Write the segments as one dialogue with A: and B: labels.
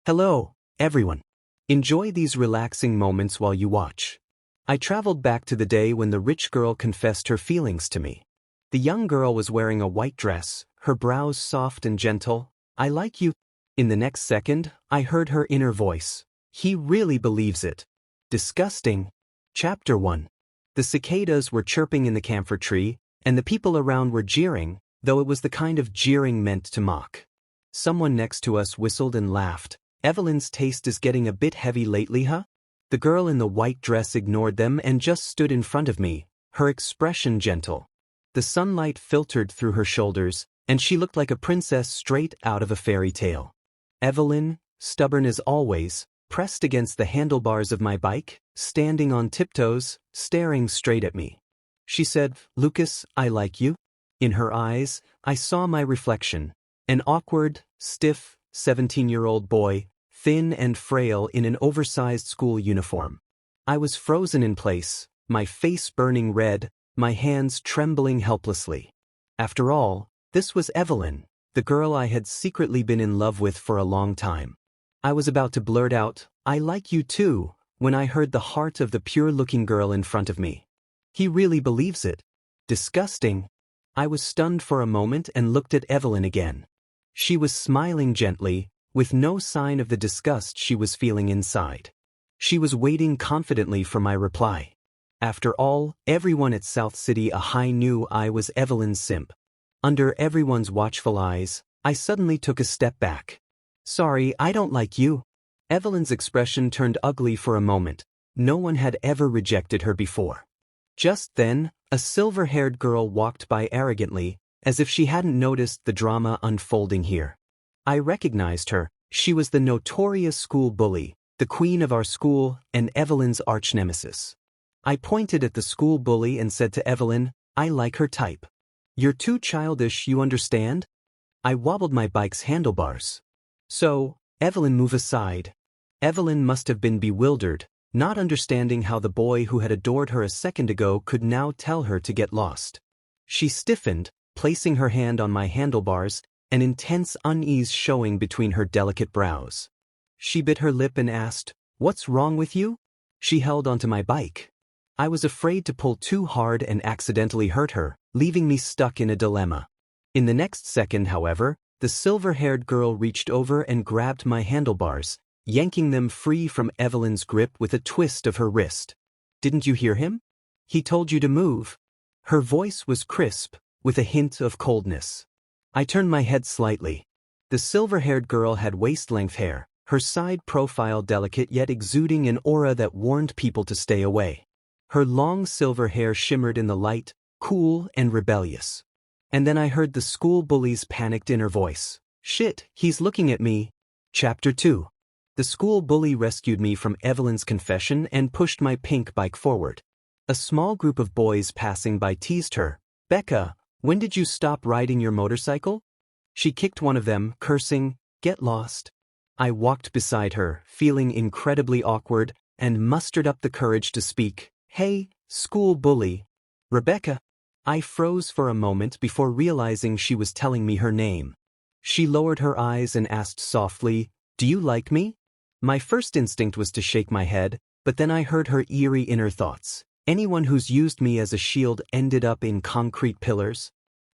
A: Hello, everyone. Enjoy these relaxing moments while you watch. I traveled back to the day when the rich girl confessed her feelings to me. The young girl was wearing a white dress, her brows soft and gentle. I like you. In the next second, I heard her inner voice. He really believes it. Disgusting. Chapter 1. The cicadas were chirping in the camphor tree, and the people around were jeering, though it was the kind of jeering meant to mock. Someone next to us whistled and laughed. Evelyn's taste is getting a bit heavy lately, huh? The girl in the white dress ignored them and just stood in front of me, her expression gentle. The sunlight filtered through her shoulders, and she looked like a princess straight out of a fairy tale. Evelyn, stubborn as always, pressed against the handlebars of my bike, standing on tiptoes, staring straight at me. She said, "Lucas, I like you." In her eyes, I saw my reflection, an awkward, stiff, 17-year-old boy, thin and frail in an oversized school uniform. I was frozen in place, my face burning red, my hands trembling helplessly. After all, this was Evelyn, the girl I had secretly been in love with for a long time. I was about to blurt out, "I like you too," when I heard the heart of the pure-looking girl in front of me. He really believes it. Disgusting. I was stunned for a moment and looked at Evelyn again. She was smiling gently, with no sign of the disgust she was feeling inside. She was waiting confidently for my reply. After all, everyone at South City High knew I was Evelyn's simp. Under everyone's watchful eyes, I suddenly took a step back. "Sorry, I don't like you." Evelyn's expression turned ugly for a moment. No one had ever rejected her before. Just then, a silver-haired girl walked by arrogantly, as if she hadn't noticed the drama unfolding here. I recognized her. She was the notorious school bully, the queen of our school, and Evelyn's arch-nemesis. I pointed at the school bully and said to Evelyn, "I like her type." "You're too childish, you understand?" I wobbled my bike's handlebars. "So, Evelyn, move aside." Evelyn must have been bewildered, not understanding how the boy who had adored her a second ago could now tell her to get lost. She stiffened, placing her hand on my handlebars, an intense unease showing between her delicate brows. She bit her lip and asked, "What's wrong with you?" She held onto my bike. I was afraid to pull too hard and accidentally hurt her, leaving me stuck in a dilemma. In the next second, however, the silver-haired girl reached over and grabbed my handlebars, yanking them free from Evelyn's grip with a twist of her wrist. "Didn't you hear him? He told you to move." Her voice was crisp, with a hint of coldness. I turned my head slightly. The silver-haired girl had waist-length hair, her side profile delicate yet exuding an aura that warned people to stay away. Her long silver hair shimmered in the light, cool and rebellious. And then I heard the school bully's panicked inner voice. "Shit, he's looking at me." Chapter 2. The school bully rescued me from Evelyn's confession and pushed my pink bike forward. A small group of boys passing by teased her. "Becca, when did you stop riding your motorcycle?" She kicked one of them, cursing, "Get lost." I walked beside her, feeling incredibly awkward, and mustered up the courage to speak. "Hey, school bully." "Rebecca." I froze for a moment before realizing she was telling me her name. She lowered her eyes and asked softly, "Do you like me?" My first instinct was to shake my head, but then I heard her eerie inner thoughts. Anyone who's used me as a shield ended up in concrete pillars.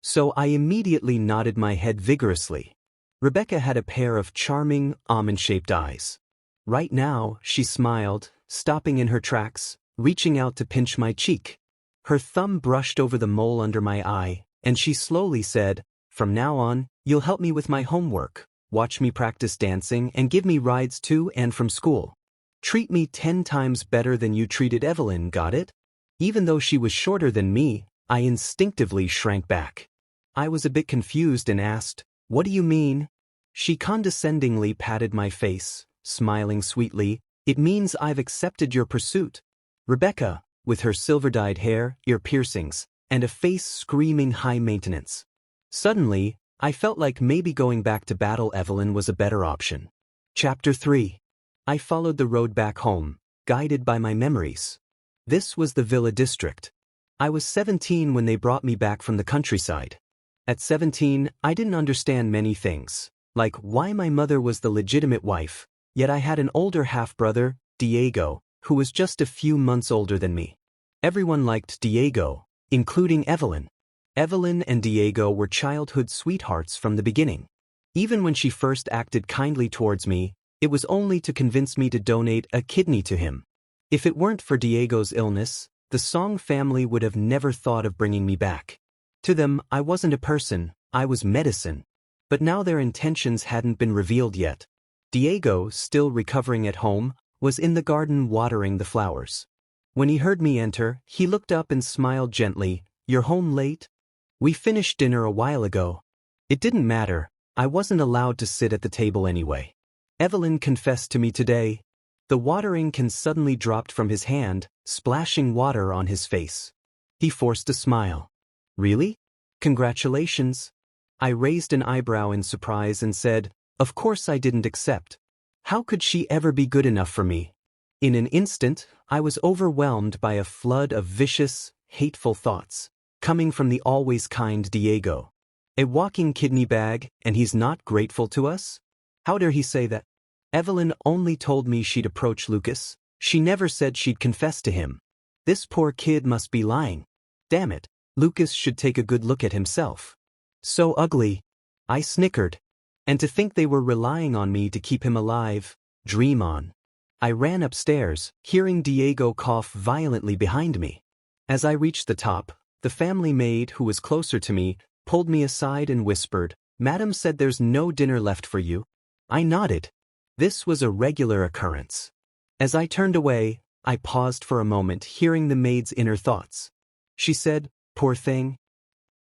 A: So I immediately nodded my head vigorously. Rebecca had a pair of charming, almond-shaped eyes. Right now, she smiled, stopping in her tracks, reaching out to pinch my cheek. Her thumb brushed over the mole under my eye, and she slowly said, "From now on, you'll help me with my homework, watch me practice dancing, and give me rides to and from school. Treat me 10 times better than you treated Evelyn, got it?" Even though she was shorter than me, I instinctively shrank back. I was a bit confused and asked, "What do you mean?" She condescendingly patted my face, smiling sweetly, "It means I've accepted your pursuit." Rebecca, with her silver-dyed hair, ear piercings, and a face screaming high maintenance. Suddenly, I felt like maybe going back to battle Evelyn was a better option. Chapter 3. I followed the road back home, guided by my memories. This was the Villa District. I was 17 when they brought me back from the countryside. At 17, I didn't understand many things, like why my mother was the legitimate wife, Yet I had an older half-brother, Diego, who was just a few months older than me. Everyone liked Diego, including Evelyn. Evelyn and Diego were childhood sweethearts from the beginning. Even when she first acted kindly towards me, it was only to convince me to donate a kidney to him. If it weren't for Diego's illness, the Song family would have never thought of bringing me back. To them, I wasn't a person, I was medicine. But now their intentions hadn't been revealed yet. Diego, still recovering at home, was in the garden watering the flowers. When he heard me enter, he looked up and smiled gently. "You're home late?" "We finished dinner a while ago." It didn't matter, I wasn't allowed to sit at the table anyway. Evelyn confessed to me today. The watering can suddenly dropped from his hand, splashing water on his face. He forced a smile. "Really? Congratulations." I raised an eyebrow in surprise and said, "Of course I didn't accept. How could she ever be good enough for me?" In an instant, I was overwhelmed by a flood of vicious, hateful thoughts, coming from the always kind Diego. A walking kidney bag, and he's not grateful to us? How dare he say that? Evelyn only told me she'd approach Lucas. She never said she'd confess to him. This poor kid must be lying. Damn it, Lucas should take a good look at himself. So ugly. I snickered. And to think they were relying on me to keep him alive. Dream on. I ran upstairs, hearing Diego cough violently behind me. As I reached the top, the family maid, who was closer to me, pulled me aside and whispered, "Madam said there's no dinner left for you." I nodded. This was a regular occurrence. As I turned away, I paused for a moment, hearing the maid's inner thoughts. She said, "Poor thing."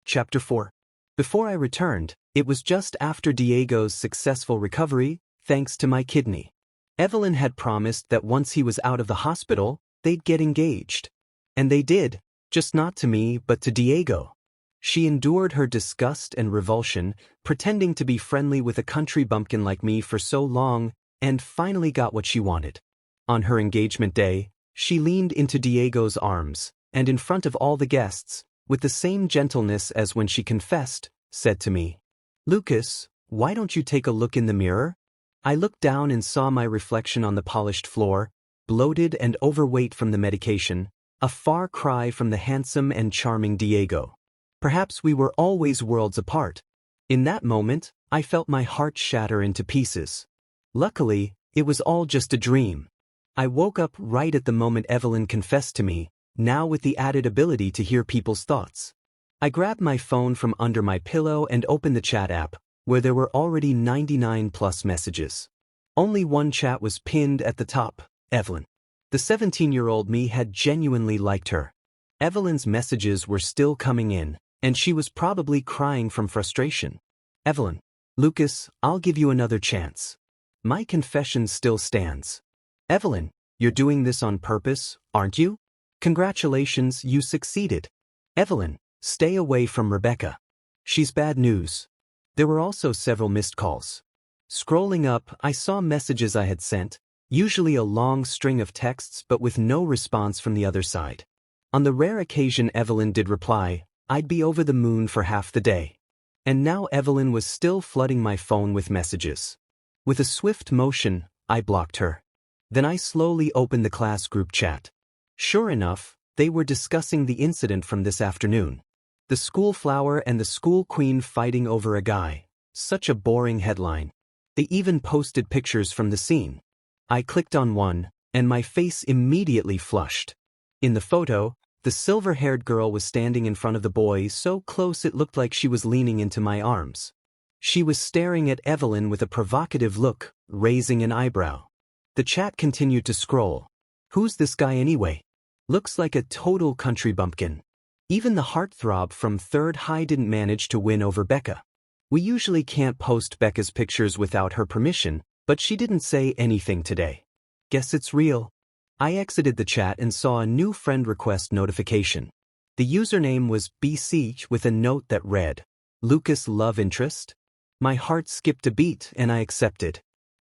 A: Chapter 4. Before I returned, it was just after Diego's successful recovery, thanks to my kidney. Evelyn had promised that once he was out of the hospital, they'd get engaged. And they did, just not to me but to Diego. She endured her disgust and revulsion, pretending to be friendly with a country bumpkin like me for so long, and finally got what she wanted. On her engagement day, she leaned into Diego's arms, and in front of all the guests, with the same gentleness as when she confessed, said to me, "Lucas, why don't you take a look in the mirror?" I looked down and saw my reflection on the polished floor, bloated and overweight from the medication, a far cry from the handsome and charming Diego. Perhaps we were always worlds apart. In that moment, I felt my heart shatter into pieces. Luckily, it was all just a dream. I woke up right at the moment Evelyn confessed to me, now with the added ability to hear people's thoughts. I grabbed my phone from under my pillow and opened the chat app, where there were already 99+ messages. Only one chat was pinned at the top, Evelyn. The 17-year-old me had genuinely liked her. Evelyn's messages were still coming in, and she was probably crying from frustration. "Evelyn, Lucas, I'll give you another chance. My confession still stands." "Evelyn, you're doing this on purpose, aren't you? Congratulations, you succeeded." "Evelyn, stay away from Rebecca. She's bad news." There were also several missed calls. Scrolling up, I saw messages I had sent, usually a long string of texts but with no response from the other side. On the rare occasion Evelyn did reply, I'd be over the moon for half the day. And now Evelyn was still flooding my phone with messages. With a swift motion, I blocked her. Then I slowly opened the class group chat. Sure enough, they were discussing the incident from this afternoon. The school flower and the school queen fighting over a guy. Such a boring headline. They even posted pictures from the scene. I clicked on one, and my face immediately flushed. In the photo, the silver-haired girl was standing in front of the boy so close it looked like she was leaning into my arms. She was staring at Evelyn with a provocative look, raising an eyebrow. The chat continued to scroll. Who's this guy anyway? Looks like a total country bumpkin. Even the heartthrob from Third High didn't manage to win over Becca. We usually can't post Becca's pictures without her permission, but she didn't say anything today. Guess it's real. I exited the chat and saw a new friend request notification. The username was BC with a note that read, Lucas love interest? My heart skipped a beat and I accepted.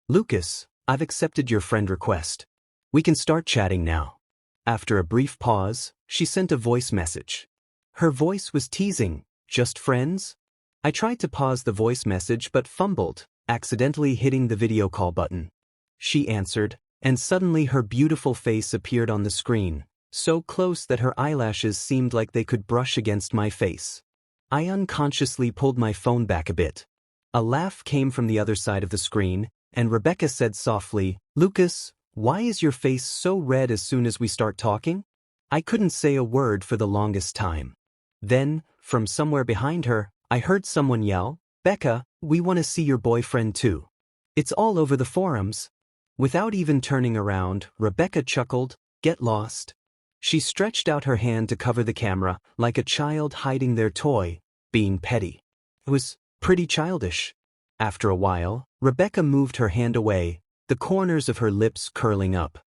A: Lucas, I've accepted your friend request. We can start chatting now. After a brief pause, she sent a voice message. Her voice was teasing, just friends? I tried to pause the voice message but fumbled, accidentally hitting the video call button. she answered, and suddenly her beautiful face appeared on the screen, so close that her eyelashes seemed like they could brush against my face. I unconsciously pulled my phone back a bit. A laugh came from the other side of the screen, and Rebecca said softly, "Lucas, why is your face so red as soon as we start talking?" I couldn't say a word for the longest time. Then, from somewhere behind her, I heard someone yell, "Becca, we want to see your boyfriend too. It's all over the forums." Without even turning around, Rebecca chuckled, "Get lost." She stretched out her hand to cover the camera, like a child hiding their toy, being petty. It was pretty childish. After a while, Rebecca moved her hand away, the corners of her lips curling up.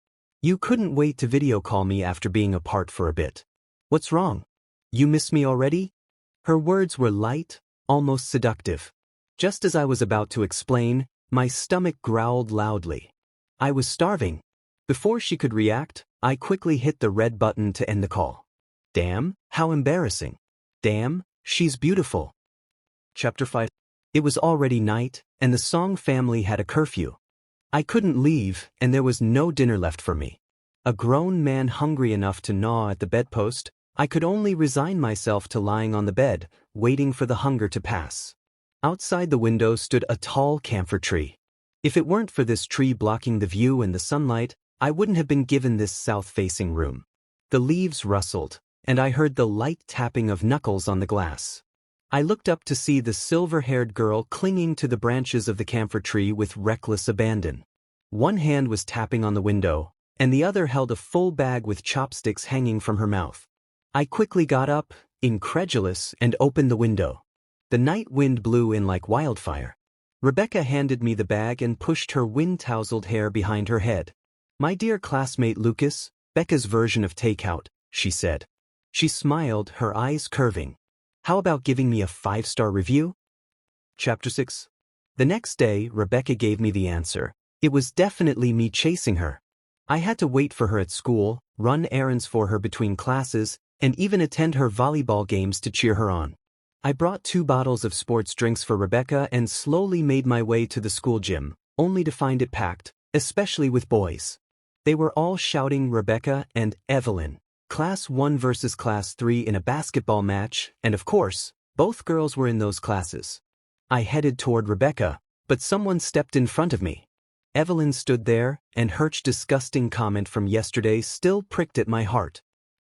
A: "You couldn't wait to video call me after being apart for a bit. What's wrong? You miss me already?" Her words were light, almost seductive. Just as I was about to explain, my stomach growled loudly. I was starving. Before she could react, I quickly hit the red button to end the call. Damn, how embarrassing. Damn, she's beautiful. Chapter 5. It was already night, and the Song family had a curfew. I couldn't leave, and there was no dinner left for me. A grown man hungry enough to gnaw at the bedpost, I could only resign myself to lying on the bed, waiting for the hunger to pass. Outside the window stood a tall camphor tree. If it weren't for this tree blocking the view and the sunlight, I wouldn't have been given this south-facing room. The leaves rustled, and I heard the light tapping of knuckles on the glass. I looked up to see the silver-haired girl clinging to the branches of the camphor tree with reckless abandon. One hand was tapping on the window, and the other held a full bag with chopsticks hanging from her mouth. I quickly got up, incredulous, and opened the window. The night wind blew in like wildfire. Rebecca handed me the bag and pushed her wind-tousled hair behind her head. "My dear classmate Lucas, Becca's version of takeout," she said. She smiled, her eyes curving. "How about giving me a 5-star review?" Chapter 6. The next day, Rebecca gave me the answer. It was definitely me chasing her. I had to wait for her at school, run errands for her between classes, and even attend her volleyball games to cheer her on. I brought 2 bottles of sports drinks for Rebecca and slowly made my way to the school gym, only to find it packed, especially with boys. They were all shouting Rebecca and Evelyn, Class 1 versus Class 3 in a basketball match, and of course, both girls were in those classes. I headed toward Rebecca, but someone stepped in front of me. Evelyn stood there, and her disgusting comment from yesterday still pricked at my heart.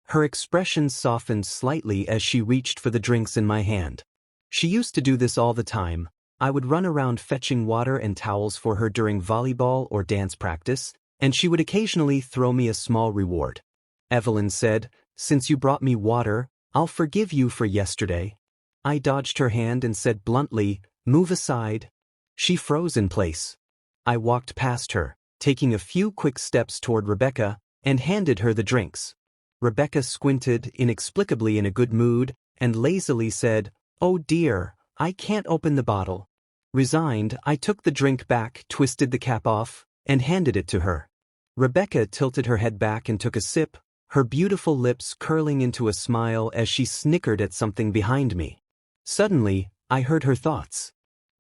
A: Her expression softened slightly as she reached for the drinks in my hand. She used to do this all the time. I would run around fetching water and towels for her during volleyball or dance practice, and she would occasionally throw me a small reward. Evelyn said, "Since you brought me water, I'll forgive you for yesterday." I dodged her hand and said bluntly, "Move aside." She froze in place. I walked past her, taking a few quick steps toward Rebecca, and handed her the drinks. Rebecca squinted, inexplicably in a good mood, and lazily said, "Oh dear, I can't open the bottle." Resigned, I took the drink back, twisted the cap off, and handed it to her. Rebecca tilted her head back and took a sip, her beautiful lips curling into a smile as she snickered at something behind me. Suddenly, I heard her thoughts.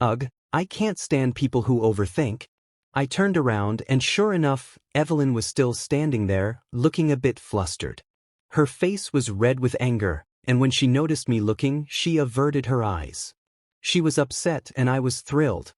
A: "Ugh, I can't stand people who overthink." I turned around and sure enough, Evelyn was still standing there, looking a bit flustered. Her face was red with anger, and when she noticed me looking, she averted her eyes. She was upset and I was thrilled.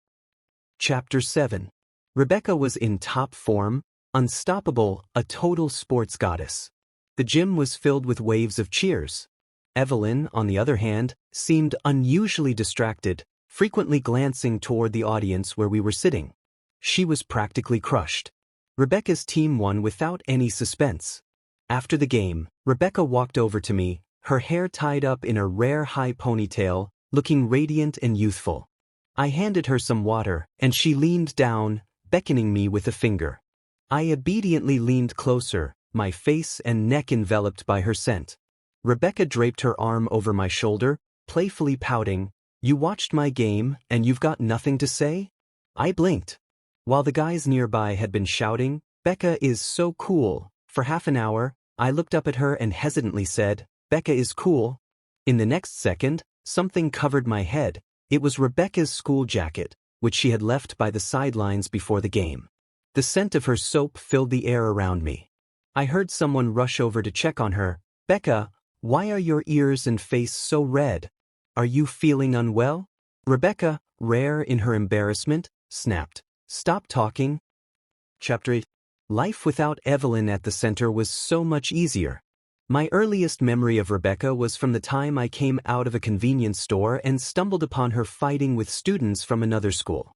A: Chapter 7. Rebecca was in top form, unstoppable, a total sports goddess. The gym was filled with waves of cheers. Evelyn, on the other hand, seemed unusually distracted, frequently glancing toward the audience where we were sitting. She was practically crushed. Rebecca's team won without any suspense. After the game, Rebecca walked over to me, her hair tied up in a rare high ponytail, looking radiant and youthful. I handed her some water, and she leaned down, beckoning me with a finger. I obediently leaned closer, my face and neck enveloped by her scent. Rebecca draped her arm over my shoulder, playfully pouting, "You watched my game, and you've got nothing to say?" I blinked. While the guys nearby had been shouting, "Becca is so cool," for half an hour, I looked up at her and hesitantly said, "Becca is cool." In the next second, something covered my head. It was Rebecca's school jacket, which she had left by the sidelines before the game. The scent of her soap filled the air around me. I heard someone rush over to check on her. "Becca, why are your ears and face so red? Are you feeling unwell?" Rebecca, rare in her embarrassment, snapped, "Stop talking." Chapter 8. Life without Evelyn at the center was so much easier. My earliest memory of Rebecca was from the time I came out of a convenience store and stumbled upon her fighting with students from another school.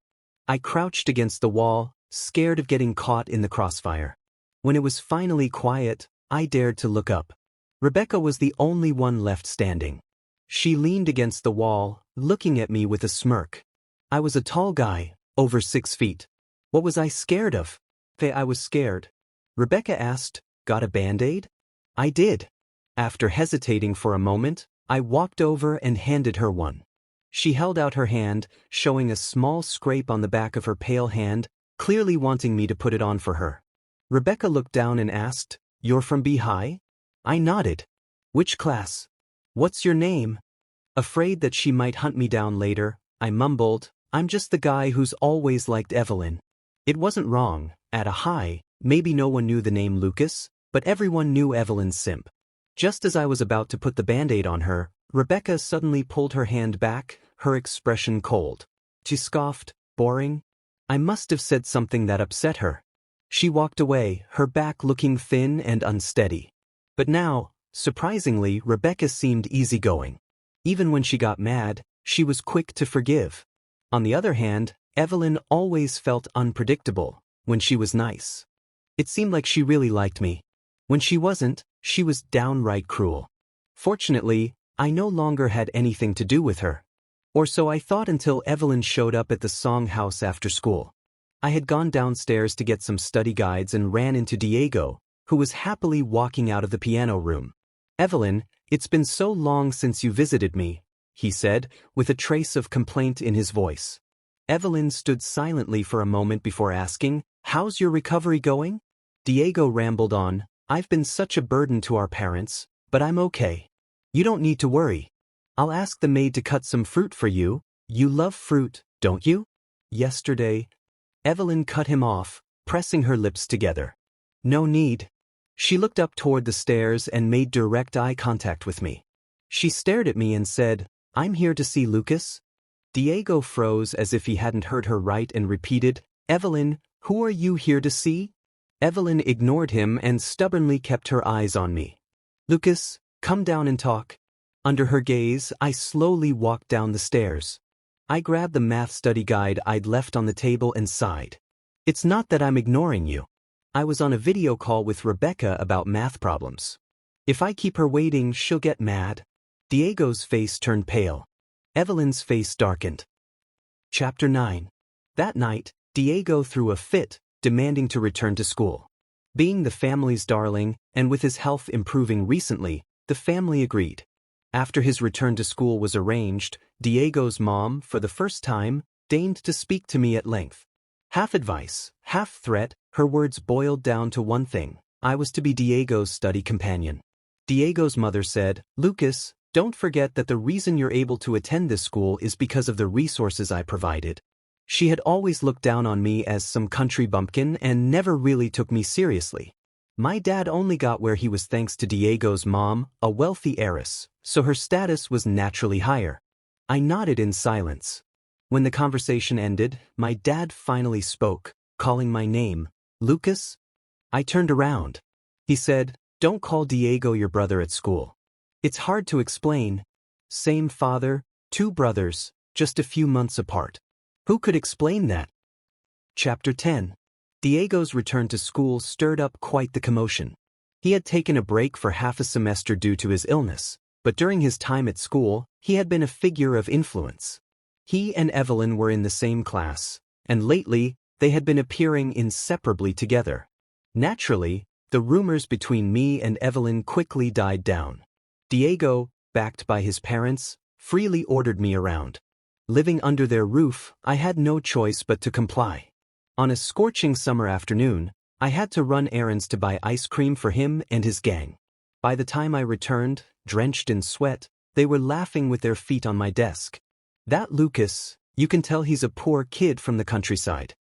A: I crouched against the wall, scared of getting caught in the crossfire. When it was finally quiet, I dared to look up. Rebecca was the only one left standing. She leaned against the wall, looking at me with a smirk. I was a tall guy, over 6 feet. What was I scared of? I was scared. Rebecca asked, "Got a Band-Aid?" I did. After hesitating for a moment, I walked over and handed her one. She held out her hand, showing a small scrape on the back of her pale hand, clearly wanting me to put it on for her. Rebecca looked down and asked, "You're from B-High?" I nodded. "Which class? What's your name?" Afraid that she might hunt me down later, I mumbled, "I'm just the guy who's always liked Evelyn." It wasn't wrong. At a high, maybe no one knew the name Lucas, but everyone knew Evelyn's simp. Just as I was about to put the Band-Aid on her, Rebecca suddenly pulled her hand back, her expression cold. She scoffed, "Boring?" I must have said something that upset her. She walked away, her back looking thin and unsteady. But now, surprisingly, Rebecca seemed easygoing. Even when she got mad, she was quick to forgive. On the other hand, Evelyn always felt unpredictable when she was nice. It seemed like she really liked me. When she wasn't, she was downright cruel. Fortunately, I no longer had anything to do with her. Or so I thought until Evelyn showed up at the song house after school. I had gone downstairs to get some study guides and ran into Diego, who was happily walking out of the piano room. "Evelyn, it's been so long since you visited me," he said, with a trace of complaint in his voice. Evelyn stood silently for a moment before asking, "How's your recovery going?" Diego rambled on, "I've been such a burden to our parents, but I'm okay. You don't need to worry. I'll ask the maid to cut some fruit for you. You love fruit, don't you?" "Yesterday." Evelyn cut him off, pressing her lips together. "No need." She looked up toward the stairs and made direct eye contact with me. She stared at me and said, "I'm here to see Lucas." Diego froze as if he hadn't heard her right and repeated, "Evelyn, who are you here to see?" Evelyn ignored him and stubbornly kept her eyes on me. "Lucas, come down and talk." Under her gaze, I slowly walked down the stairs. I grabbed the math study guide I'd left on the table and sighed. "It's not that I'm ignoring you. I was on a video call with Rebecca about math problems. If I keep her waiting, she'll get mad." Diego's face turned pale. Evelyn's face darkened. Chapter 9. That night, Diego threw a fit, demanding to return to school. Being the family's darling, and with his health improving recently, the family agreed. After his return to school was arranged, Diego's mom, for the first time, deigned to speak to me at length. Half advice, half threat, her words boiled down to one thing: I was to be Diego's study companion. Diego's mother said, "Lucas, don't forget that the reason you're able to attend this school is because of the resources I provided." She had always looked down on me as some country bumpkin and never really took me seriously. My dad only got where he was thanks to Diego's mom, a wealthy heiress, so her status was naturally higher. I nodded in silence. When the conversation ended, my dad finally spoke, calling my name, "Lucas?" I turned around. He said, "Don't call Diego your brother at school. It's hard to explain. Same father, 2 brothers, just a few months apart. Who could explain that?" Chapter 10. Diego's return to school stirred up quite the commotion. He had taken a break for half a semester due to his illness, but during his time at school, he had been a figure of influence. He and Evelyn were in the same class, and lately, they had been appearing inseparably together. Naturally, the rumors between me and Evelyn quickly died down. Diego, backed by his parents, freely ordered me around. Living under their roof, I had no choice but to comply. On a scorching summer afternoon, I had to run errands to buy ice cream for him and his gang. By the time I returned, drenched in sweat, they were laughing with their feet on my desk. "That Lucas, you can tell he's a poor kid from the countryside.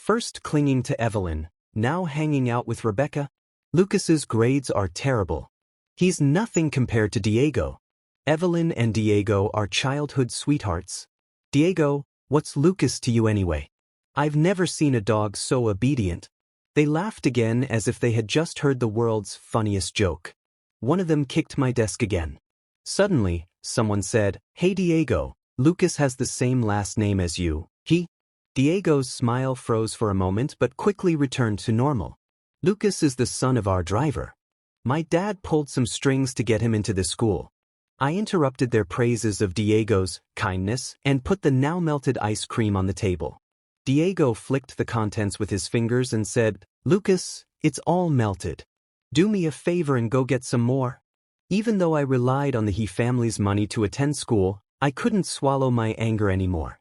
A: First clinging to Evelyn, now hanging out with Rebecca. Lucas's grades are terrible. He's nothing compared to Diego. Evelyn and Diego are childhood sweethearts. Diego, what's Lucas to you anyway? I've never seen a dog so obedient. They laughed again as if they had just heard the world's funniest joke. One of them kicked my desk again. Suddenly, someone said, "Hey Diego, Lucas has the same last name as you." Diego's smile froze for a moment but quickly returned to normal. Lucas is the son of our driver. My dad pulled some strings to get him into this school. I interrupted their praises of Diego's kindness and put the now melted ice cream on the table. Diego flicked the contents with his fingers and said, "Lucas, it's all melted. Do me a favor and go get some more." Even though I relied on the He family's money to attend school, I couldn't swallow my anger anymore.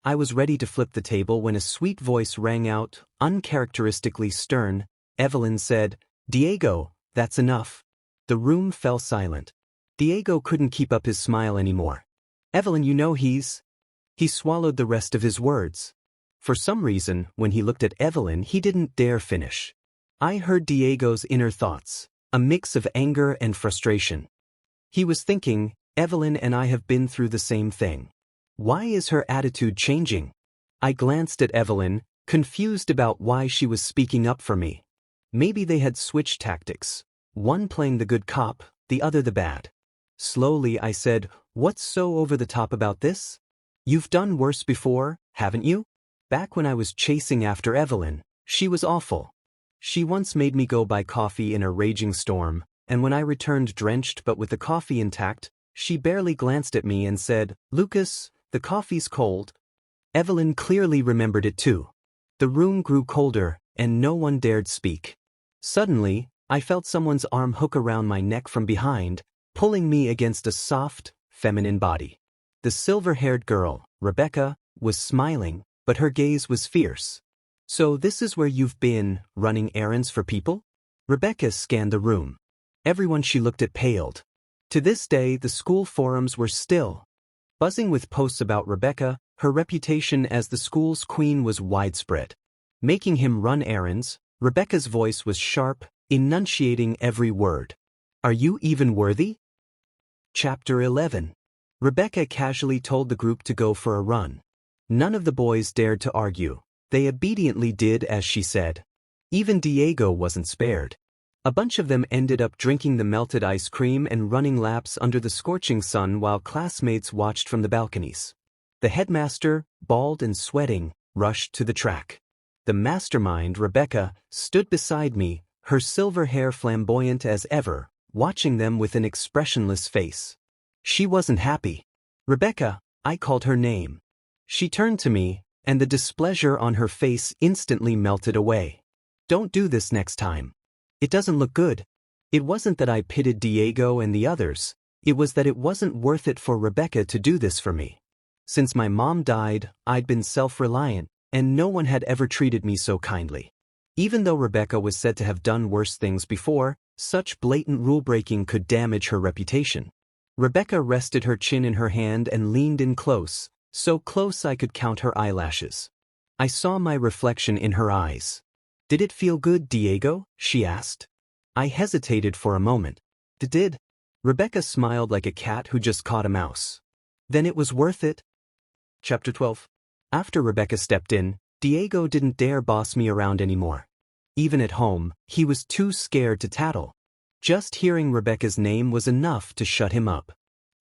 A: I was ready to flip the table when a sweet voice rang out, uncharacteristically stern. Evelyn said, "Diego, that's enough." The room fell silent. Diego couldn't keep up his smile anymore. "Evelyn, you know He swallowed the rest of his words. For some reason, when he looked at Evelyn, he didn't dare finish. I heard Diego's inner thoughts, a mix of anger and frustration. He was thinking, Evelyn and I have been through the same thing. Why is her attitude changing? I glanced at Evelyn, confused about why she was speaking up for me. Maybe they had switched tactics, one playing the good cop, the other the bad. Slowly I said, "What's so over the top about this? You've done worse before, haven't you? Back when I was chasing after Evelyn, she was awful. She once made me go buy coffee in a raging storm, and when I returned drenched but with the coffee intact, she barely glanced at me and said, 'Lucas, the coffee's cold.'" Evelyn clearly remembered it too. The room grew colder, and no one dared speak. Suddenly, I felt someone's arm hook around my neck from behind, pulling me against a soft, feminine body. The silver-haired girl, Rebecca, was smiling, but her gaze was fierce. "So this is where you've been, running errands for people?" Rebecca scanned the room. Everyone she looked at paled. To this day, the school forums were still buzzing with posts about Rebecca. Her reputation as the school's queen was widespread. Making him run errands, Rebecca's voice was sharp, enunciating every word. "Are you even worthy?" Chapter 11. Rebecca casually told the group to go for a run. None of the boys dared to argue. They obediently did as she said. Even Diego wasn't spared. A bunch of them ended up drinking the melted ice cream and running laps under the scorching sun while classmates watched from the balconies. The headmaster, bald and sweating, rushed to the track. The mastermind, Rebecca, stood beside me, her silver hair flamboyant as ever, watching them with an expressionless face. She wasn't happy. "Rebecca," I called her name. She turned to me, and the displeasure on her face instantly melted away. "Don't do this next time. It doesn't look good." It wasn't that I pitted Diego and the others, it was that it wasn't worth it for Rebecca to do this for me. Since my mom died, I'd been self-reliant, and no one had ever treated me so kindly. Even though Rebecca was said to have done worse things before, such blatant rule-breaking could damage her reputation. Rebecca rested her chin in her hand and leaned in close, so close I could count her eyelashes. I saw my reflection in her eyes. "Did it feel good, Diego?" she asked. I hesitated for a moment. "It did." Rebecca smiled like a cat who just caught a mouse. "Then it was worth it." Chapter 12. After Rebecca stepped in, Diego didn't dare boss me around anymore. Even at home, he was too scared to tattle. Just hearing Rebecca's name was enough to shut him up.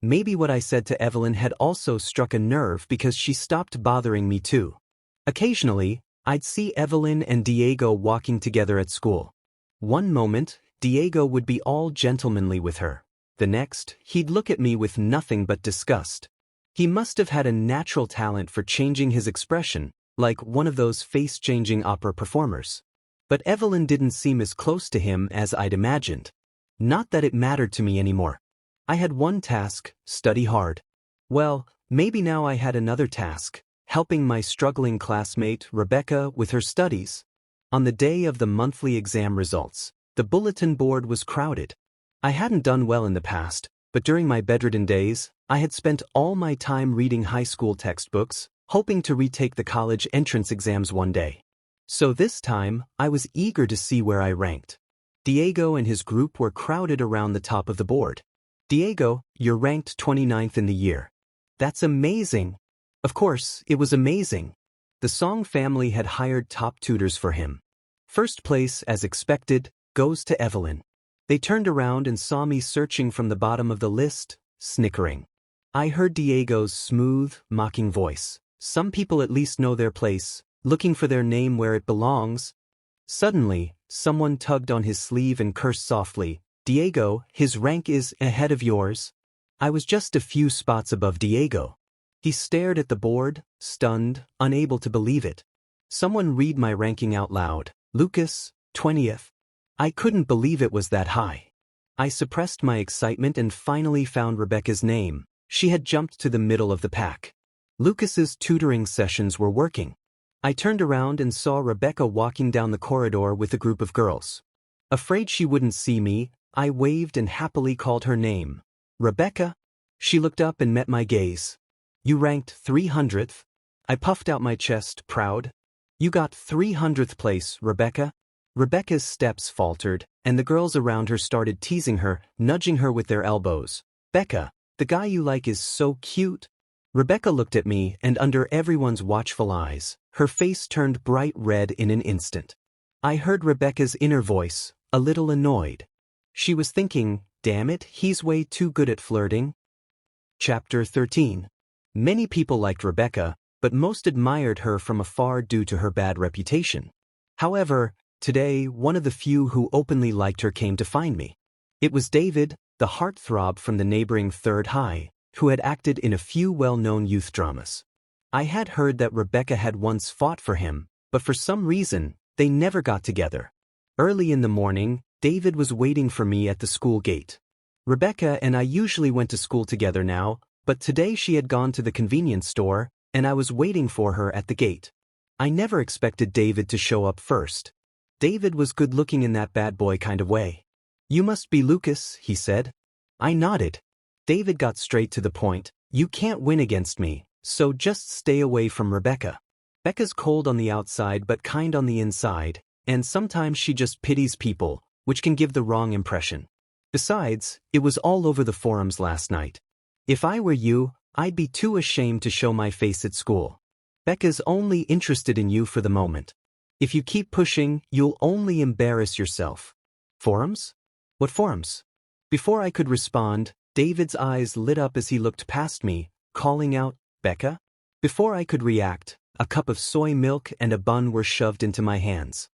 A: Maybe what I said to Evelyn had also struck a nerve because she stopped bothering me too. Occasionally, I'd see Evelyn and Diego walking together at school. One moment, Diego would be all gentlemanly with her. The next, he'd look at me with nothing but disgust. He must have had a natural talent for changing his expression, like one of those face-changing opera performers. But Evelyn didn't seem as close to him as I'd imagined. Not that it mattered to me anymore. I had one task: study hard. Well, maybe now I had another task: helping my struggling classmate, Rebecca, with her studies. On the day of the monthly exam results, the bulletin board was crowded. I hadn't done well in the past, but during my bedridden days, I had spent all my time reading high school textbooks, hoping to retake the college entrance exams one day. So this time, I was eager to see where I ranked. Diego and his group were crowded around the top of the board. Diego, you're ranked 29th in the year. That's amazing. Of course, it was amazing. The Song family had hired top tutors for him. First place, as expected, goes to Evelyn. They turned around and saw me searching from the bottom of the list, snickering. I heard Diego's smooth, mocking voice. Some people at least know their place, looking for their name where it belongs. Suddenly, someone tugged on his sleeve and cursed softly, Diego, his rank is ahead of yours. I was just a few spots above Diego. He stared at the board, stunned, unable to believe it. Someone read my ranking out loud. Lucas, 20th. I couldn't believe it was that high. I suppressed my excitement and finally found Rebecca's name. She had jumped to the middle of the pack. Lucas's tutoring sessions were working. I turned around and saw Rebecca walking down the corridor with a group of girls. Afraid she wouldn't see me, I waved and happily called her name. Rebecca? She looked up and met my gaze. You ranked 300th? I puffed out my chest, proud. You got 300th place, Rebecca? Rebecca's steps faltered, and the girls around her started teasing her, nudging her with their elbows. Becca, the guy you like is so cute. Rebecca looked at me, and under everyone's watchful eyes, her face turned bright red in an instant. I heard Rebecca's inner voice, a little annoyed. She was thinking, damn it, he's way too good at flirting. Chapter 13. Many people liked Rebecca, but most admired her from afar due to her bad reputation. However, today one of the few who openly liked her came to find me. It was David, the heartthrob from the neighboring Third High, who had acted in a few well-known youth dramas. I had heard that Rebecca had once fought for him, but for some reason, they never got together. Early in the morning, David was waiting for me at the school gate. Rebecca and I usually went to school together now, but today she had gone to the convenience store, and I was waiting for her at the gate. I never expected David to show up first. David was good-looking in that bad boy kind of way. You must be Lucas, he said. I nodded. David got straight to the point. You can't win against me, so just stay away from Rebecca. Becca's cold on the outside but kind on the inside, and sometimes she just pities people, which can give the wrong impression. Besides, it was all over the forums last night. If I were you, I'd be too ashamed to show my face at school. Becca's only interested in you for the moment. If you keep pushing, you'll only embarrass yourself. Forums? What forums? Before I could respond, David's eyes lit up as he looked past me, calling out, Becca? Before I could react, a cup of soy milk and a bun were shoved into my hands.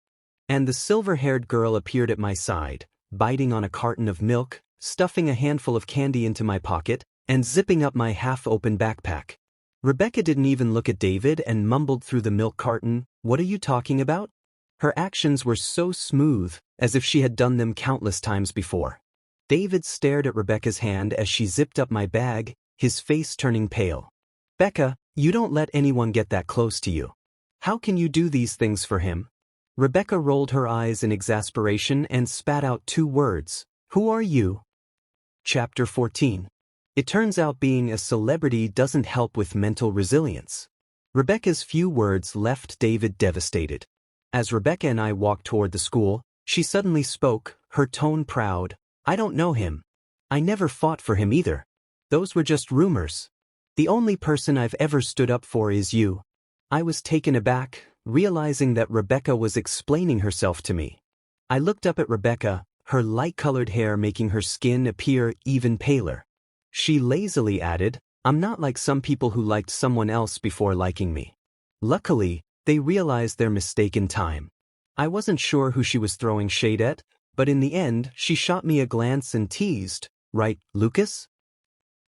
A: And the silver-haired girl appeared at my side, biting on a carton of milk, stuffing a handful of candy into my pocket, and zipping up my half-open backpack. Rebecca didn't even look at David and mumbled through the milk carton, What are you talking about? Her actions were so smooth, as if she had done them countless times before. David stared at Rebecca's hand as she zipped up my bag, his face turning pale. Becca, you don't let anyone get that close to you. How can you do these things for him? Rebecca rolled her eyes in exasperation and spat out 2 words. Who are you? Chapter 14. It turns out being a celebrity doesn't help with mental resilience. Rebecca's few words left David devastated. As Rebecca and I walked toward the school, she suddenly spoke, her tone proud. I don't know him. I never fought for him either. Those were just rumors. The only person I've ever stood up for is you. I was taken aback, realizing that Rebecca was explaining herself to me. I looked up at Rebecca, her light-colored hair making her skin appear even paler. She lazily added, I'm not like some people who liked someone else before liking me. Luckily, they realized their mistake in time. I wasn't sure who she was throwing shade at, but in the end, she shot me a glance and teased, Right, Lucas?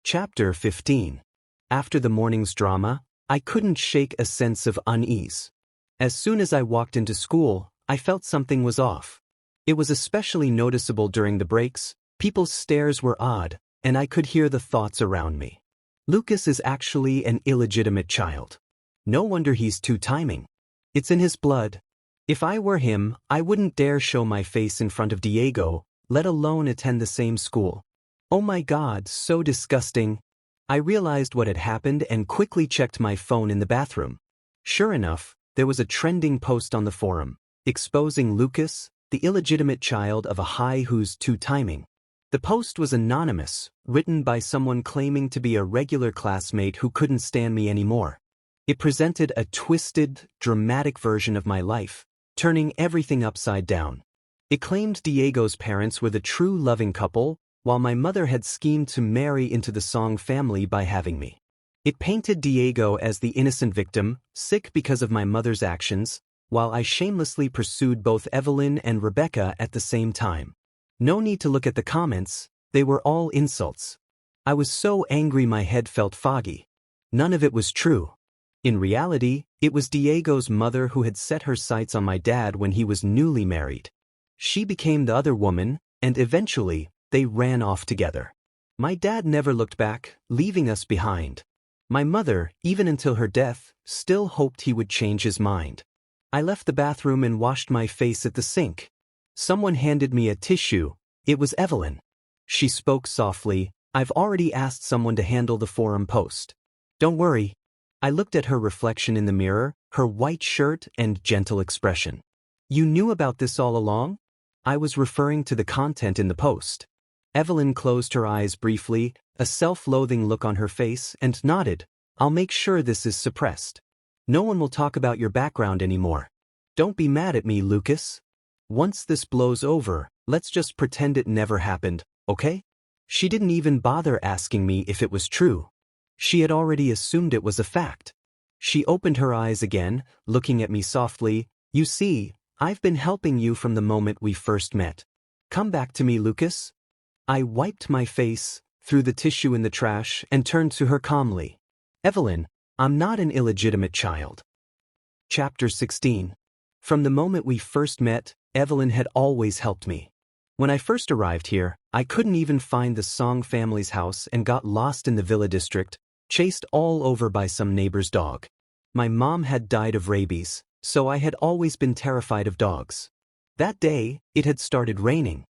A: Chapter 15. After the morning's drama, I couldn't shake a sense of unease. As soon as I walked into school, I felt something was off. It was especially noticeable during the breaks, people's stares were odd, and I could hear the thoughts around me. Lucas is actually an illegitimate child. No wonder he's two-timing. It's in his blood. If I were him, I wouldn't dare show my face in front of Diego, let alone attend the same school. Oh my God, so disgusting. I realized what had happened and quickly checked my phone in the bathroom. Sure enough, there was a trending post on the forum, exposing Lucas, the illegitimate child of a high who's two-timing. The post was anonymous, written by someone claiming to be a regular classmate who couldn't stand me anymore. It presented a twisted, dramatic version of my life, turning everything upside down. It claimed Diego's parents were the true loving couple, while my mother had schemed to marry into the Song family by having me. It painted Diego as the innocent victim, sick because of my mother's actions, while I shamelessly pursued both Evelyn and Rebecca at the same time. No need to look at the comments, they were all insults. I was so angry my head felt foggy. None of it was true. In reality, it was Diego's mother who had set her sights on my dad when he was newly married. She became the other woman, and eventually, they ran off together. My dad never looked back, leaving us behind. My mother, even until her death, still hoped he would change his mind. I left the bathroom and washed my face at the sink. Someone handed me a tissue. It was Evelyn. She spoke softly, "I've already asked someone to handle the forum post. Don't worry." I looked at her reflection in the mirror, her white shirt and gentle expression. "You knew about this all along?" I was referring to the content in the post. Evelyn closed her eyes briefly, a self-loathing look on her face, and nodded. "I'll make sure this is suppressed. No one will talk about your background anymore. Don't be mad at me, Lucas. Once this blows over, let's just pretend it never happened, okay?" She didn't even bother asking me if it was true. She had already assumed it was a fact. She opened her eyes again, looking at me softly. "You see, I've been helping you from the moment we first met. Come back to me, Lucas." I wiped my face, threw the tissue in the trash, and turned to her calmly. "Evelyn, I'm not an illegitimate child." Chapter 16. From the moment we first met, Evelyn had always helped me. When I first arrived here, I couldn't even find the Song family's house and got lost in the Villa district, chased all over by some neighbor's dog. My mom had died of rabies, so I had always been terrified of dogs. That day, it had started raining.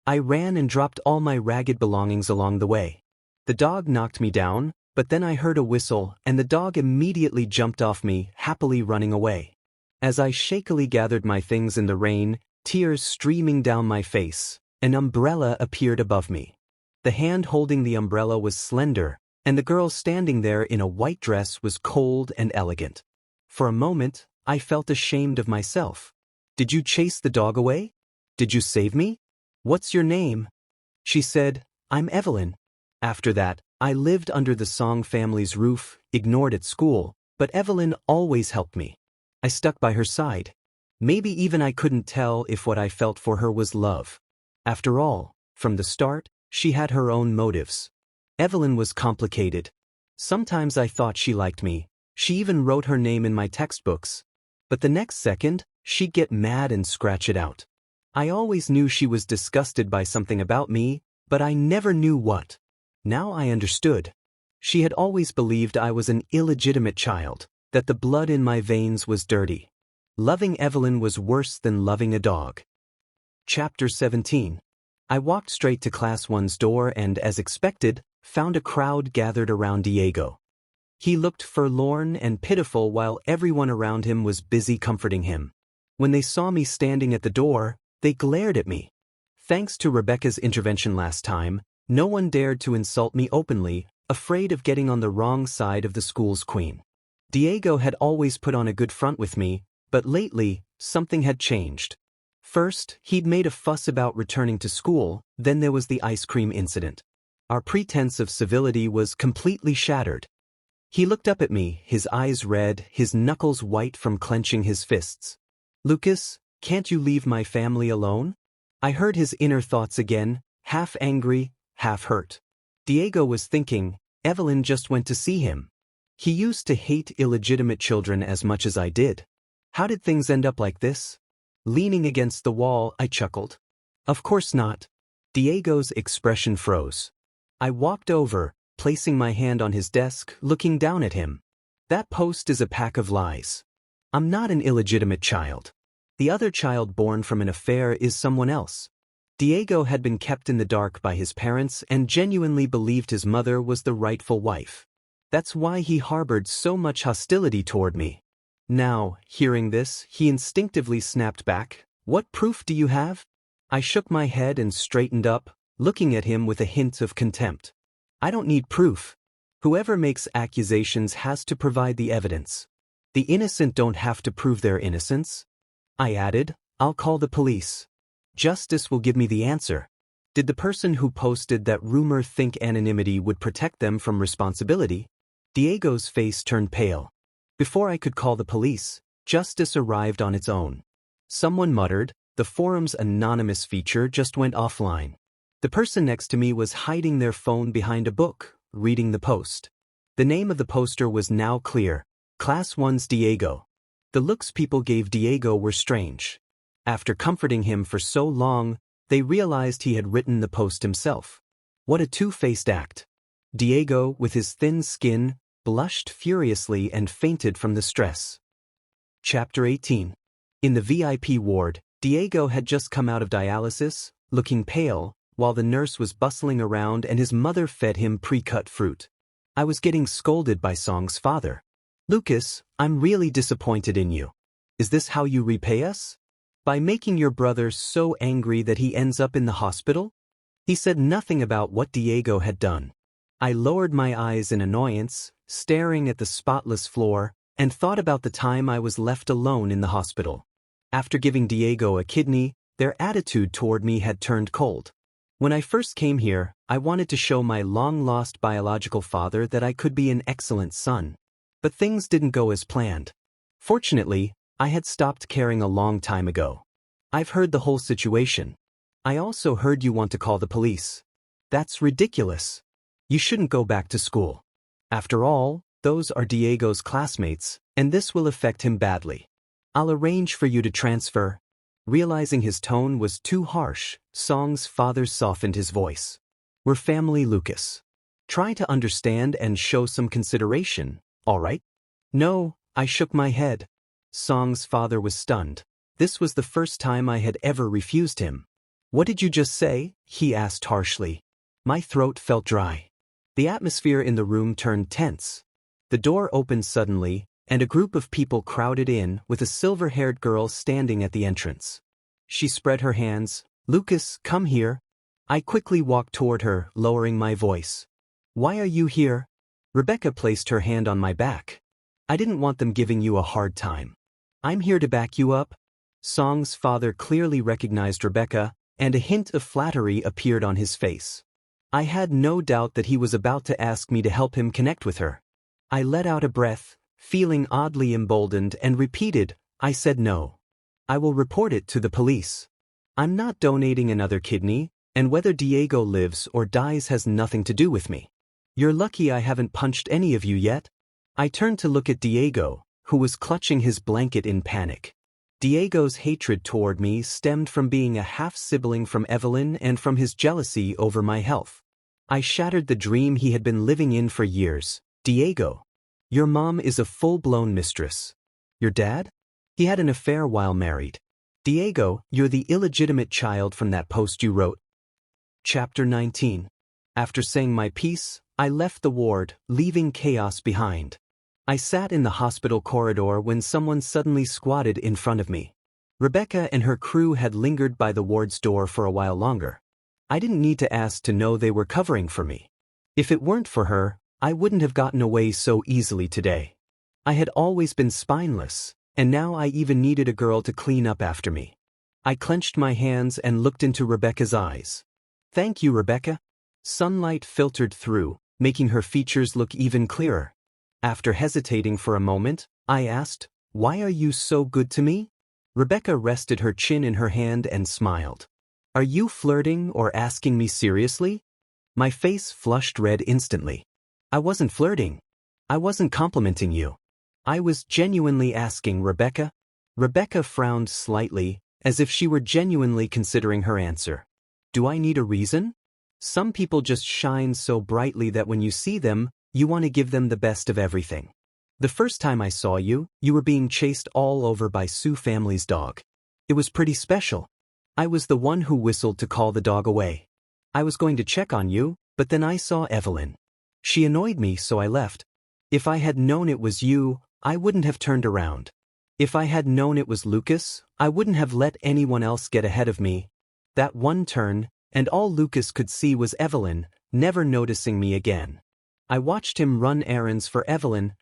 A: I ran and dropped all my ragged belongings along the way. The dog knocked me down, but then I heard a whistle and the dog immediately jumped off me, happily running away. As I shakily gathered my things in the rain, tears streaming down my face, an umbrella appeared above me. The hand holding the umbrella was slender, and the girl standing there in a white dress was cold and elegant. For a moment, I felt ashamed of myself. "Did you chase the dog away? Did you save me? What's your name?" She said, "I'm Evelyn." After that, I lived under the Song family's roof, ignored at school, but Evelyn always helped me. I stuck by her side. Maybe even I couldn't tell if what I felt for her was love. After all, from the start, she had her own motives. Evelyn was complicated. Sometimes I thought she liked me. She even wrote her name in my textbooks. But the next second, she'd get mad and scratch it out. I always knew she was disgusted by something about me, but I never knew what. Now I understood. She had always believed I was an illegitimate child, that the blood in my veins was dirty. Loving Evelyn was worse than loving a dog. Chapter 17. I walked straight to Class 1's door and, as expected, found a crowd gathered around Diego. He looked forlorn and pitiful while everyone around him was busy comforting him. When they saw me standing at the door, they glared at me. Thanks to Rebecca's intervention last time, no one dared to insult me openly, afraid of getting on the wrong side of the school's queen. Diego had always put on a good front with me, but lately, something had changed. First, he'd made a fuss about returning to school, then there was the ice cream incident. Our pretense of civility was completely shattered. He looked up at me, his eyes red, his knuckles white from clenching his fists. "Lucas, can't you leave my family alone?" I heard his inner thoughts again, half angry, half hurt. Diego was thinking, Evelyn just went to see him. He used to hate illegitimate children as much as I did. How did things end up like this? Leaning against the wall, I chuckled. Of course not. Diego's expression froze. I walked over, placing my hand on his desk, looking down at him. That post is a pack of lies. I'm not an illegitimate child. The other child born from an affair is someone else. Diego had been kept in the dark by his parents and genuinely believed his mother was the rightful wife. That's why he harbored so much hostility toward me. Now, hearing this, he instinctively snapped back. What proof do you have? I shook my head and straightened up, looking at him with a hint of contempt. I don't need proof. Whoever makes accusations has to provide the evidence. The innocent don't have to prove their innocence. I added, I'll call the police. Justice will give me the answer. Did the person who posted that rumor think anonymity would protect them from responsibility? Diego's face turned pale. Before I could call the police, justice arrived on its own. Someone muttered, the forum's anonymous feature just went offline. The person next to me was hiding their phone behind a book, reading the post. The name of the poster was now clear, Class 1's Diego. The looks people gave Diego were strange. After comforting him for so long, they realized he had written the post himself. What a two-faced act. Diego, with his thin skin, blushed furiously and fainted from the stress. Chapter 18. In the VIP ward, Diego had just come out of dialysis, looking pale, while the nurse was bustling around and his mother fed him pre-cut fruit. I was getting scolded by Song's father. Lucas, I'm really disappointed in you. Is this how you repay us? By making your brother so angry that he ends up in the hospital? He said nothing about what Diego had done. I lowered my eyes in annoyance, staring at the spotless floor, and thought about the time I was left alone in the hospital. After giving Diego a kidney, their attitude toward me had turned cold. When I first came here, I wanted to show my long-lost biological father that I could be an excellent son. But things didn't go as planned. Fortunately, I had stopped caring a long time ago. I've heard the whole situation. I also heard you want to call the police. That's ridiculous. You shouldn't go back to school. After all, those are Diego's classmates, and this will affect him badly. I'll arrange for you to transfer. Realizing his tone was too harsh, Song's father softened his voice. We're family, Lucas. Try to understand and show some consideration, all right? No, I shook my head. Song's father was stunned. This was the first time I had ever refused him. What did you just say? He asked harshly. My throat felt dry. The atmosphere in the room turned tense. The door opened suddenly, and a group of people crowded in, with a silver-haired girl standing at the entrance. She spread her hands. Lucas, come here. I quickly walked toward her, lowering my voice. Why are you here? Rebecca placed her hand on my back. I didn't want them giving you a hard time. I'm here to back you up. Song's father clearly recognized Rebecca, and a hint of flattery appeared on his face. I had no doubt that he was about to ask me to help him connect with her. I let out a breath, feeling oddly emboldened, and repeated, I said no. I will report it to the police. I'm not donating another kidney, and whether Diego lives or dies has nothing to do with me. You're lucky I haven't punched any of you yet. I turned to look at Diego, who was clutching his blanket in panic. Diego's hatred toward me stemmed from being a half-sibling from Evelyn and from his jealousy over my health. I shattered the dream he had been living in for years. Diego, your mom is a full-blown mistress. Your dad? He had an affair while married. Diego, you're the illegitimate child from that post you wrote. Chapter 19. After saying my piece, I left the ward, leaving chaos behind. I sat in the hospital corridor when someone suddenly squatted in front of me. Rebecca and her crew had lingered by the ward's door for a while longer. I didn't need to ask to know they were covering for me. If it weren't for her, I wouldn't have gotten away so easily today. I had always been spineless, and now I even needed a girl to clean up after me. I clenched my hands and looked into Rebecca's eyes. Thank you, Rebecca. Sunlight filtered through, making her features look even clearer. After hesitating for a moment, I asked, why are you so good to me? Rebecca rested her chin in her hand and smiled. Are you flirting or asking me seriously? My face flushed red instantly. I wasn't flirting. I wasn't complimenting you. I was genuinely asking, Rebecca. Rebecca frowned slightly, as if she were genuinely considering her answer. Do I need a reason? Some people just shine so brightly that when you see them, you want to give them the best of everything. The first time I saw you, you were being chased all over by Sue family's dog. It was pretty special. I was the one who whistled to call the dog away. I was going to check on you, but then I saw Evelyn. She annoyed me, so I left. If I had known it was you, I wouldn't have turned around. If I had known it was Lucas, I wouldn't have let anyone else get ahead of me. That one turn, and all Lucas could see was Evelyn, never noticing me again. I watched him run errands for Evelyn,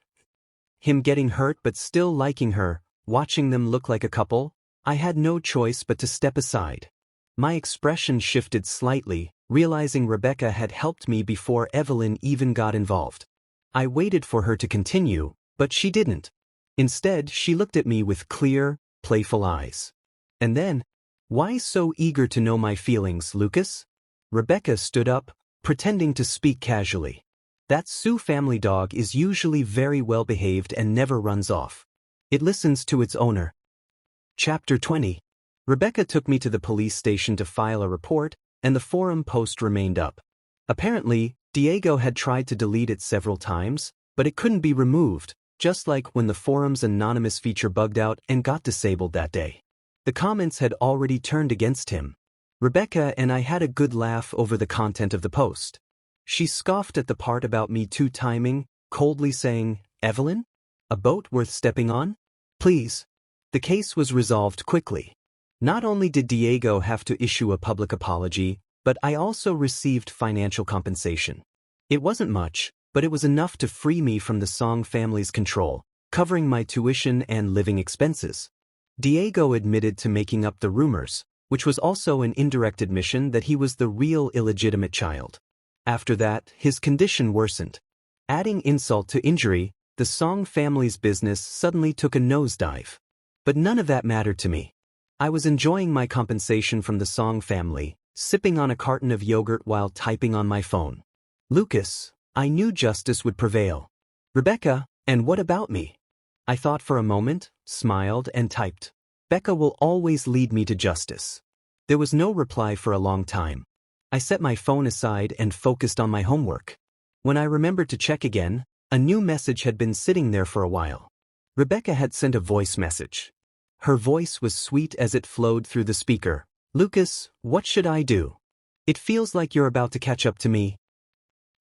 A: him getting hurt but still liking her, watching them look like a couple. I had no choice but to step aside. My expression shifted slightly, realizing Rebecca had helped me before Evelyn even got involved. I waited for her to continue, but she didn't. Instead, she looked at me with clear, playful eyes. And then, "Why so eager to know my feelings, Lucas?" Rebecca stood up, pretending to speak casually. "That Sioux family dog is usually very well behaved and never runs off. It listens to its owner." Chapter 20. Rebecca took me to the police station to file a report, and the forum post remained up. Apparently, Diego had tried to delete it several times, but it couldn't be removed, just like when the forum's anonymous feature bugged out and got disabled that day. The comments had already turned against him. Rebecca and I had a good laugh over the content of the post. She scoffed at the part about me two-timing, coldly saying, "Evelyn? A boat worth stepping on? Please." The case was resolved quickly. Not only did Diego have to issue a public apology, but I also received financial compensation. It wasn't much, but it was enough to free me from the Song family's control, covering my tuition and living expenses. Diego admitted to making up the rumors, which was also an indirect admission that he was the real illegitimate child. After that, his condition worsened. Adding insult to injury, the Song family's business suddenly took a nosedive. But none of that mattered to me. I was enjoying my compensation from the Song family, sipping on a carton of yogurt while typing on my phone. "Lucas, I knew justice would prevail." "Rebecca, and what about me?" I thought for a moment, smiled, and typed, "Becca will always lead me to justice." There was no reply for a long time. I set my phone aside and focused on my homework. When I remembered to check again, a new message had been sitting there for a while. Rebecca had sent a voice message. Her voice was sweet as it flowed through the speaker. "Lucas, what should I do? It feels like you're about to catch up to me."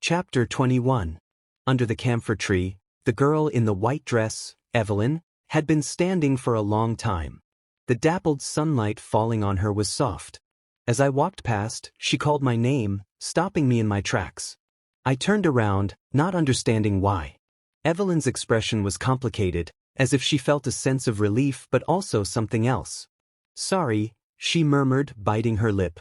A: Chapter 21. Under the camphor tree, the girl in the white dress, Evelyn, had been standing for a long time. The dappled sunlight falling on her was soft. As I walked past, she called my name, stopping me in my tracks. I turned around, not understanding why. Evelyn's expression was complicated, as if she felt a sense of relief but also something else. "Sorry," she murmured, biting her lip.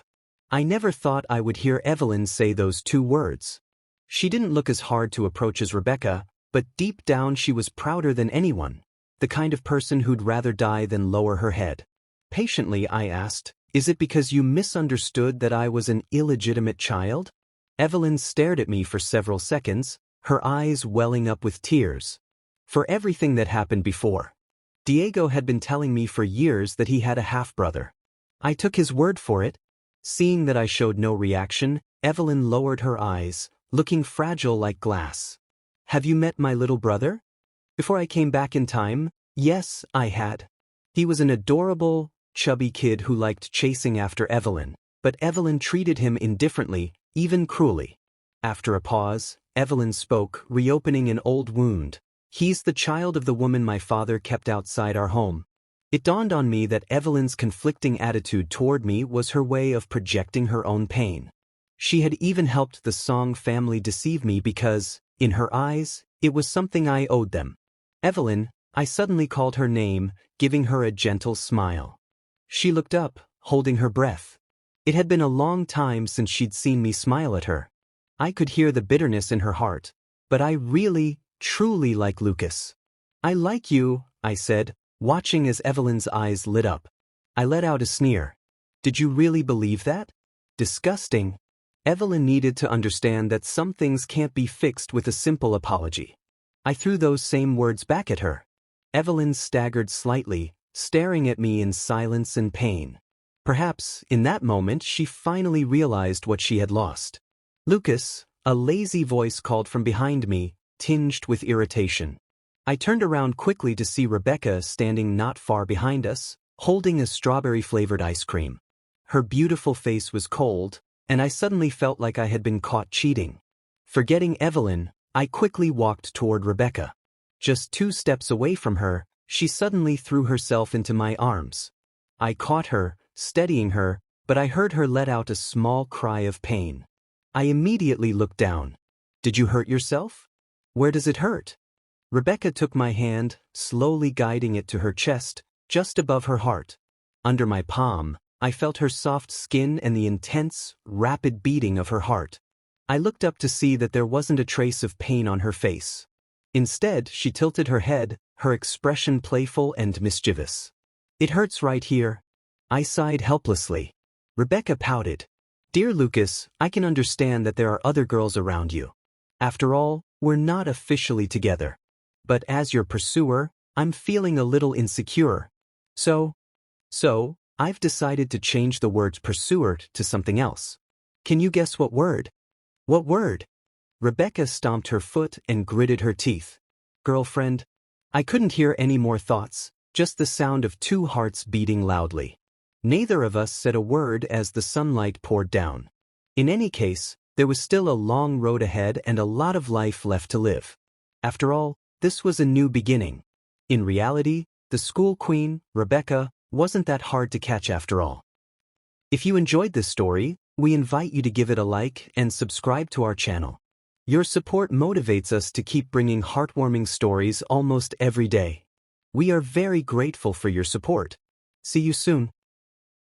A: I never thought I would hear Evelyn say those two words. She didn't look as hard to approach as Rebecca, but deep down she was prouder than anyone, the kind of person who'd rather die than lower her head. Patiently I asked, "Is it because you misunderstood that I was an illegitimate child?" Evelyn stared at me for several seconds, her eyes welling up with tears. For everything that happened before. Diego had been telling me for years that he had a half-brother. I took his word for it. Seeing that I showed no reaction, Evelyn lowered her eyes, looking fragile like glass. "Have you met my little brother?" Before I came back in time, yes, I had. He was an adorable, chubby kid who liked chasing after Evelyn, but Evelyn treated him indifferently, even cruelly. After a pause, Evelyn spoke, reopening an old wound. "He's the child of the woman my father kept outside our home." It dawned on me that Evelyn's conflicting attitude toward me was her way of projecting her own pain. She had even helped the Song family deceive me because, in her eyes, it was something I owed them. "Evelyn," I suddenly called her name, giving her a gentle smile. She looked up, holding her breath. It had been a long time since she'd seen me smile at her. I could hear the bitterness in her heart. "But I really, truly like Lucas." "I like you," I said, watching as Evelyn's eyes lit up. I let out a sneer. "Did you really believe that?" "Disgusting." Evelyn needed to understand that some things can't be fixed with a simple apology. I threw those same words back at her. Evelyn staggered slightly, staring at me in silence and pain. Perhaps, in that moment, she finally realized what she had lost. "Lucas," a lazy voice called from behind me, tinged with irritation. I turned around quickly to see Rebecca standing not far behind us, holding a strawberry-flavored ice cream. Her beautiful face was cold, and I suddenly felt like I had been caught cheating. Forgetting Evelyn, I quickly walked toward Rebecca. Just 2 steps away from her, she suddenly threw herself into my arms. I caught her, steadying her, but I heard her let out a small cry of pain. I immediately looked down. Did you hurt yourself? Where does it hurt? Rebecca took my hand, slowly guiding it to her chest, just above her heart. Under my palm, I felt her soft skin and the intense, rapid beating of her heart. I looked up to see that there wasn't a trace of pain on her face. Instead, she tilted her head, her expression playful and mischievous. It hurts right here. I sighed helplessly. Rebecca pouted. Dear Lucas, I can understand that there are other girls around you. After all, we're not officially together. But as your pursuer, I'm feeling a little insecure. So, I've decided to change the word pursuer to something else. Can you guess what word? What word? Rebecca stomped her foot and gritted her teeth. Girlfriend? I couldn't hear any more thoughts, just the sound of 2 hearts beating loudly. Neither of us said a word as the sunlight poured down. In any case, there was still a long road ahead and a lot of life left to live. After all, this was a new beginning. In reality, the school queen, Rebecca, wasn't that hard to catch after all. If you enjoyed this story, we invite you to give it a like and subscribe to our channel. Your support motivates us to keep bringing heartwarming stories almost every day. We are very grateful for your support. See you soon.